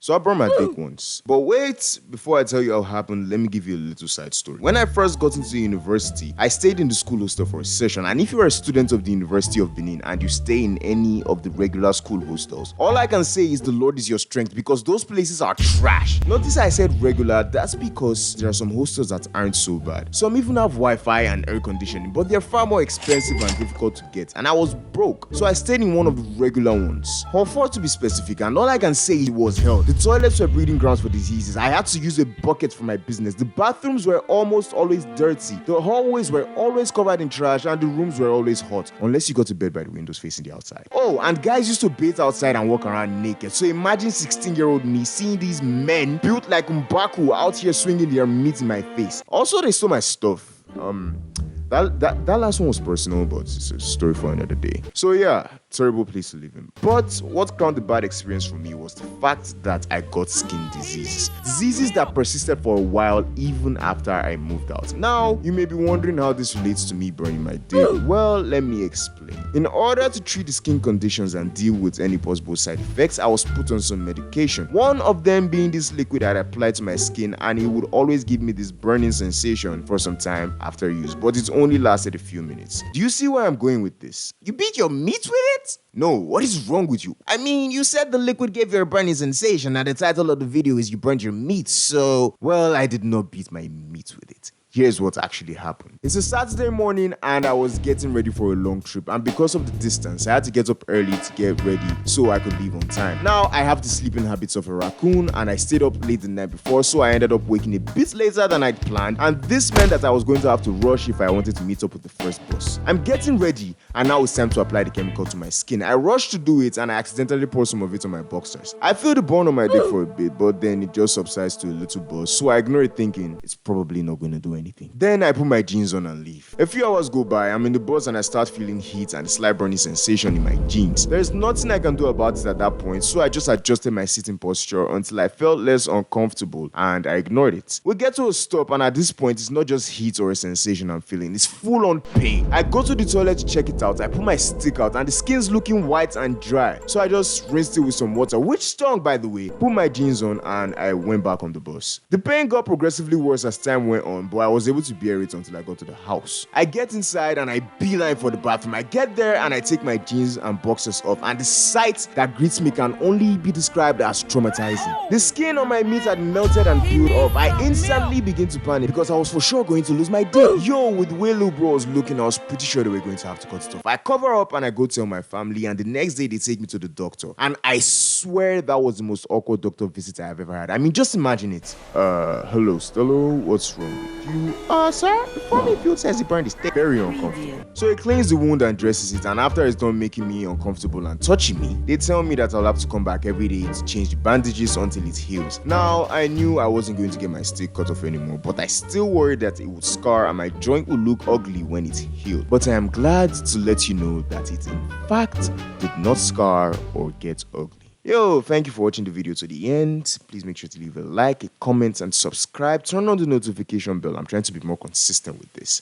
So I burned my dick once. But wait, before I tell you how it happened, let me give you a little side story. When I first got into university, I stayed in the school hostel for a session, and if you're a student of the University of Benin and you stay in any of the regular school hostels, all I can say is the Lord is your strength, because those places are trash. Notice I said regular, that's because there are some hostels that aren't so bad. Some even have Wi-Fi and air conditioning, but they're far more expensive and difficult to get, and I was broke, so I stayed in one of the regular ones. Hall 4 to be specific, and all I can say it was hell. The toilets were breeding grounds for diseases. I had to use a bucket for my business. The bathrooms were almost always dirty. The hallways were always covered in trash, and the rooms were always hot, unless you got to bed by the windows facing the outside. Oh, and guys used to bathe outside and walk around naked. So imagine 16-year-old me seeing these men built like Mbaku out here swinging their meat in my face. Also, they stole my stuff. That last one was personal, but it's a story for another day. So yeah, terrible place to live in. But what crowned the bad experience for me was the fact that I got skin diseases. Diseases that persisted for a while even after I moved out. Now, you may be wondering how this relates to me burning my dick. Well, let me explain. In order to treat the skin conditions and deal with any possible side effects, I was put on some medication. One of them being this liquid I applied to my skin, and it would always give me this burning sensation for some time after use, but it only lasted a few minutes. Do you see where I'm going with this? You beat your meat with it? No, what is wrong with you? I mean, you said the liquid gave you a burning sensation, and the title of the video is you burned your meat, so, well, I did not beat my meat with it. Here's what actually happened. It's a Saturday morning and I was getting ready for a long trip, and because of the distance, I had to get up early to get ready so I could leave on time. Now, I have the sleeping habits of a raccoon and I stayed up late the night before, so I ended up waking a bit later than I'd planned, and this meant that I was going to have to rush if I wanted to meet up with the first bus. I'm getting ready and now it's time to apply the chemical to my skin. I rushed to do it and I accidentally poured some of it on my boxers. I feel the burn on my dick for a bit, but then it just subsides to a little buzz, so I ignore it thinking it's probably not going to do anything. Then I put my jeans on and leave. A few hours go by, I'm in the bus and I start feeling heat and a slight burning sensation in my jeans. There's nothing I can do about it at that point, so I just adjusted my sitting posture until I felt less uncomfortable and I ignored it. We get to a stop, and at this point it's not just heat or a sensation I'm feeling, it's full on pain. I go to the toilet to check it out. I put my stick out and the skin's looking white and dry, so I just rinsed it with some water, which stung by the way, put my jeans on, and I went back on the bus. The pain got progressively worse as time went on, but I was able to bear it until I got to the house. I get inside and I beeline for the bathroom. I get there and I take my jeans and boxers off, and the sight that greets me can only be described as traumatizing. The skin on my meat had melted and peeled off. I instantly begin to panic because I was for sure going to lose my dick. Yo, with the way Lil Bro was looking, I was pretty sure they were going to have to cut it off. I cover up and I go tell my family, and the next day they take me to the doctor, and I swear that was the most awkward doctor visit I have ever had. I mean, just imagine it. Hello Stello, what's wrong with you? Sir, before me field says he burned his dick. Very uncomfortable. So he cleans the wound and dresses it, and after it's done making me uncomfortable and touching me, they tell me that I'll have to come back every day to change the bandages until it heals. Now, I knew I wasn't going to get my stick cut off anymore, but I still worried that it would scar and my joint would look ugly when it healed. But I am glad to let you know that it in fact did not scar or get ugly. Yo, thank you for watching the video to the end. Please make sure to leave a like, a comment, and subscribe. Turn on the notification bell. I'm trying to be more consistent with this.